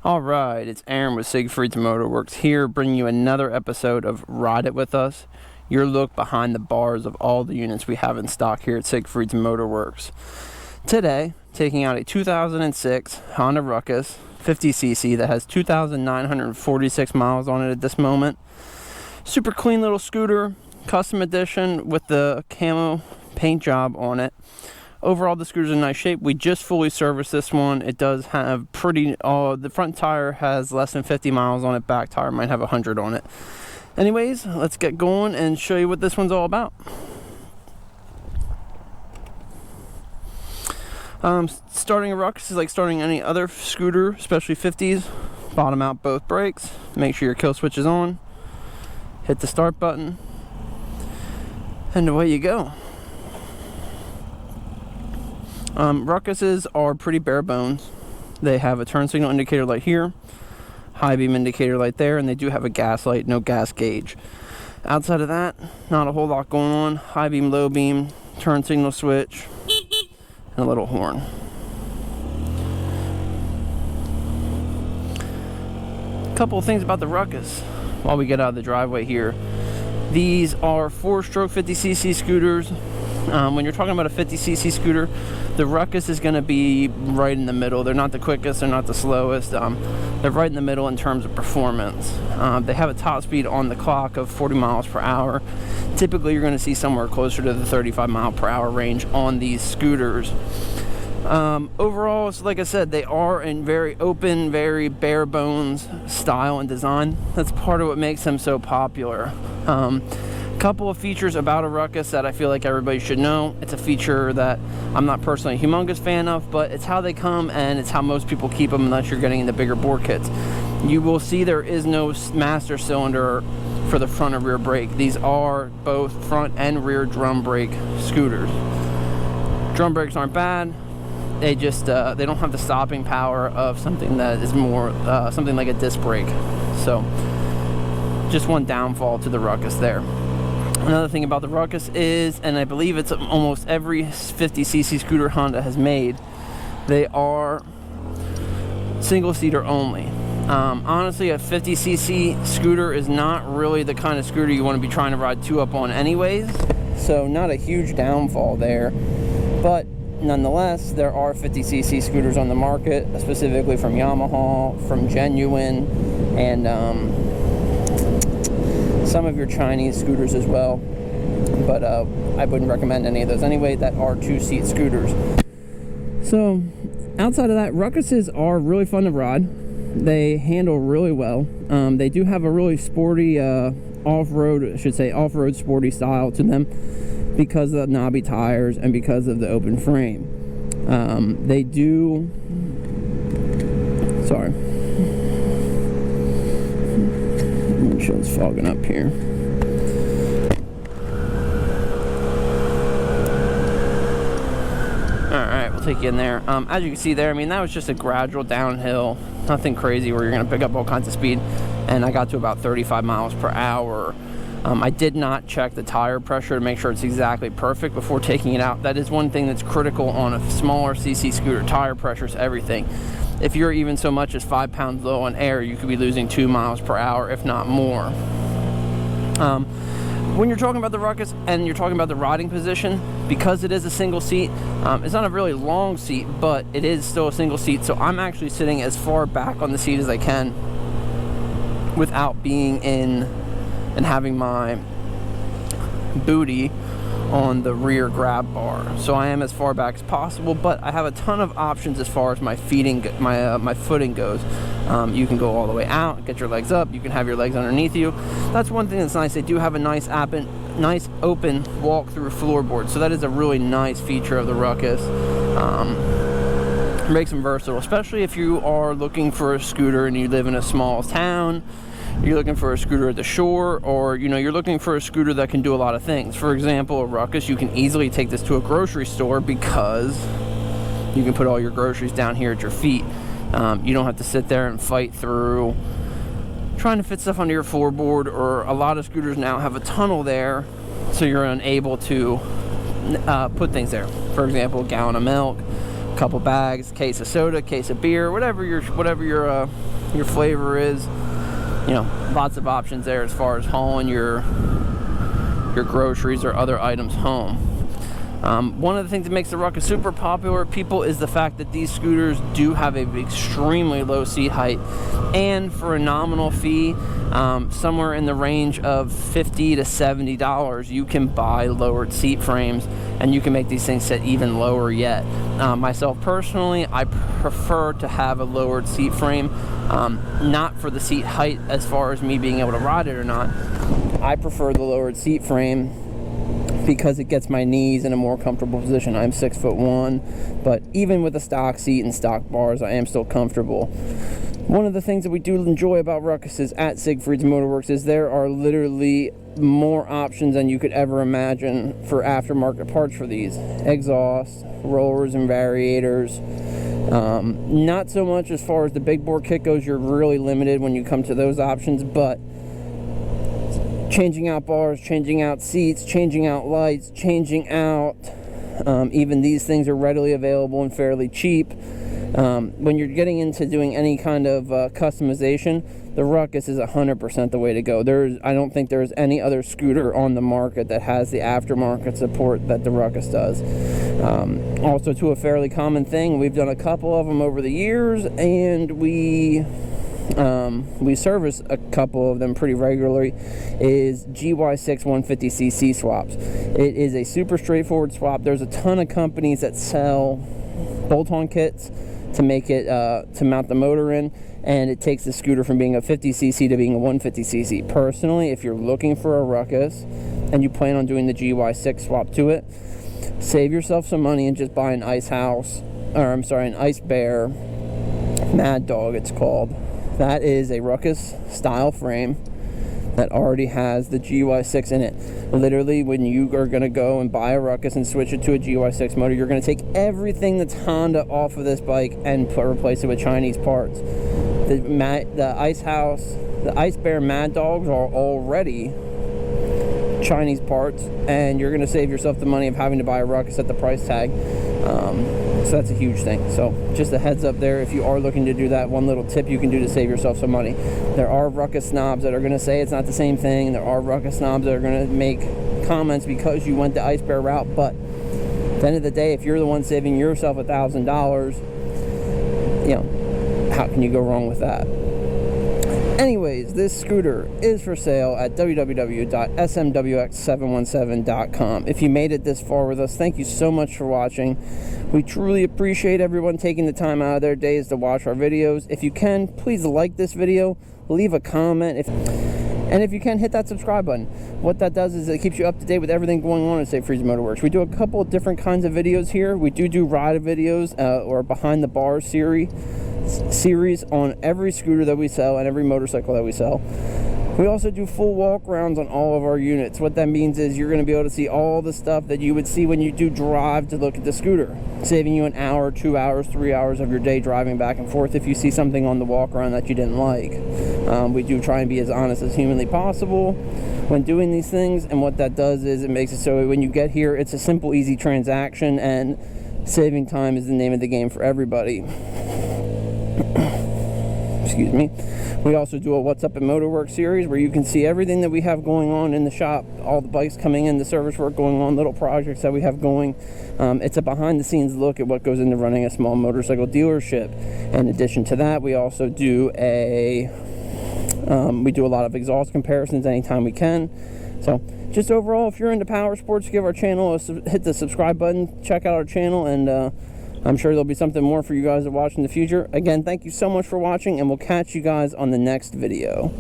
Alright, it's Aaron with Siegfried's Motorworks here, bringing you another episode of Ride It With Us, your look behind the bars of all the units we have in stock here at Siegfried's Motorworks. Today, taking out a 2006 Honda Ruckus 50cc that has 2,946 miles on it at this moment. Super clean little scooter, custom edition with the camo paint job on it. Overall, the scooter's in nice shape. We just fully serviced this one. It does have the front tire has less than 50 miles on it. Back tire might have 100 on it. Anyways, let's get going and show you what this one's all about. Starting a Ruckus is like starting any other scooter, especially 50s. Bottom out both brakes. Make sure your kill switch is on. Hit the start button. And away you go. Ruckuses are pretty bare bones. They have a turn signal indicator light here, high beam indicator light there, and they do have a gas light, no gas gauge. Outside of that, not a whole lot going on. High beam, low beam, turn signal switch, and a little horn. A couple of things about the Ruckus while we get out of the driveway here. These are 4-stroke 50cc scooters. When you're talking about a 50cc scooter, the Ruckus is going to be right in the middle. They're not the quickest, they're not the slowest. They're right in the middle in terms of performance. They have a top speed on the clock of 40 miles per hour. Typically, you're going to see somewhere closer to the 35 mile per hour range on these scooters. Overall, so like I said, they are in very open, very bare bones style and design. That's part of what makes them so popular. Couple of features about a Ruckus that I feel like everybody should know. It's a feature that I'm not personally a humongous fan of, but it's how they come and it's how most people keep them unless you're getting into bigger bore kits. You will see there is no master cylinder for the front and rear brake. These are both front and rear drum brake scooters. Drum brakes aren't bad. They just they don't have the stopping power of something that is more something like a disc brake. So just one downfall to the Ruckus there. Another thing about the Ruckus is, and I believe it's almost every 50cc scooter Honda has made, they are single-seater only. Honestly, a 50cc scooter is not really the kind of scooter you want to be trying to ride two up on anyways, so not a huge downfall there. But nonetheless, there are 50cc scooters on the market, specifically from Yamaha, from Genuine, and some of your Chinese scooters as well, but I wouldn't recommend any of those anyway that are two-seat scooters. So outside of that, Ruckuses are really fun to ride. They handle really well. They do have a really sporty off-road sporty style to them because of the knobby tires and because of the open frame. They do Windshield's fogging up here. Alright, we'll take you in there. As you can see there, I mean, that was just a gradual downhill. Nothing crazy where you're going to pick up all kinds of speed. And I got to about 35 miles per hour. I did not check the tire pressure to make sure it's exactly perfect before taking it out. That is one thing that's critical on a smaller CC scooter. Tire pressure is everything. If you're even so much as 5 pounds low on air, you could be losing 2 miles per hour, if not more. When you're talking about the Ruckus and you're talking about the riding position, because it is a single seat, it's not a really long seat, but it is still a single seat. So I'm actually sitting as far back on the seat as I can without being in and having my booty on the rear grab bar. So I am as far back as possible, but I have a ton of options as far as my footing goes. You can go all the way out, get your legs up, you can have your legs underneath you. That's one thing that's nice. They do have a nice open walk-through floorboard, so that is a really nice feature of the Ruckus. Makes them versatile, especially if you are looking for a scooter and you live in a small town. You're looking for a scooter at the shore, or you're looking for a scooter that can do a lot of things. For example, a Ruckus, you can easily take this to a grocery store because you can put all your groceries down here at your feet. You don't have to sit there and fight through trying to fit stuff under your floorboard, or a lot of scooters now have a tunnel there, so you're unable to put things there. For example, a gallon of milk, a couple bags, case of soda, case of beer, whatever your your flavor is. You know, lots of options there as far as hauling your groceries or other items home. One of the things that makes the Ruckus super popular with people is the fact that these scooters do have an extremely low seat height, and for a nominal fee, somewhere in the range of $50 to $70, you can buy lowered seat frames, and you can make these things sit even lower yet. Myself personally, I prefer to have a lowered seat frame, not for the seat height as far as me being able to ride it or not. I prefer the lowered seat frame because it gets my knees in a more comfortable position. I'm 6'1", but even with a stock seat and stock bars, I am still comfortable. One of the things that we do enjoy about Ruckuses at Siegfried's Motorworks is there are literally more options than you could ever imagine for aftermarket parts for these. Exhaust, rollers and variators. Not so much as far as the big bore kit goes, you're really limited when you come to those options, but changing out bars, changing out seats, changing out lights, changing out, even these things are readily available and fairly cheap. When you're getting into doing any kind of customization, the Ruckus is 100% the way to go. I don't think there's any other scooter on the market that has the aftermarket support that the Ruckus does. Also, to a fairly common thing, we've done a couple of them over the years, and we service a couple of them pretty regularly, is GY6 150cc swaps. It is a super straightforward swap. There's a ton of companies that sell bolt-on kits to make it to mount the motor in, and it takes the scooter from being a 50cc to being a 150cc. Personally, if you're looking for a Ruckus and you plan on doing the GY6 swap to it, save yourself some money and just buy an Ice Bear Mad Dog, it's called. That is a Ruckus style frame that already has the GY6 in it. Literally, when you are going to go and buy a Ruckus and switch it to a GY6 motor, you're going to take everything that's Honda off of this bike and replace it with Chinese parts. The Ice Bear Mad Dogs are already Chinese parts, and you're going to save yourself the money of having to buy a Ruckus at the price tag. So that's a huge thing. So just a heads up there, if you are looking to do that, one little tip you can do to save yourself some money. There are Ruckus snobs that are going to say it's not the same thing. There are Ruckus snobs that are going to make comments because you went the Ice Bear route, but at the end of the day, if you're the one saving yourself $1,000, you know, how can you go wrong with that? Anyways, this scooter is for sale at www.smwx717.com. If you made it this far with us, thank you so much for watching. We truly appreciate everyone taking the time out of their days to watch our videos. If you can, please like this video, leave a comment, and if you can, hit that subscribe button. What that does is it keeps you up to date with everything going on at Siegfried's Motorworks. We do a couple of different kinds of videos here. We do ride videos or behind the bar series on every scooter that we sell and every motorcycle that we sell. We also do full walk rounds on all of our units. What that means is you're going to be able to see all the stuff that you would see when you do drive to look at the scooter, saving you an hour, 2 hours, 3 hours of your day driving back and forth if you see something on the walk around that you didn't like. We do try and be as honest as humanly possible when doing these things, and what that does is it makes it so when you get here, it's a simple, easy transaction, and saving time is the name of the game for everybody. Excuse me. We also do a What's Up at Motorworks series where you can see everything that we have going on in the shop, all the bikes coming in, the service work going on, little projects that we have going. It's a behind the scenes look at what goes into running a small motorcycle dealership. In addition to that, we also do a lot of exhaust comparisons anytime we can. So just overall, if you're into power sports, give our channel hit the subscribe button, check out our channel, and I'm sure there'll be something more for you guys to watch in the future. Again, thank you so much for watching, and we'll catch you guys on the next video.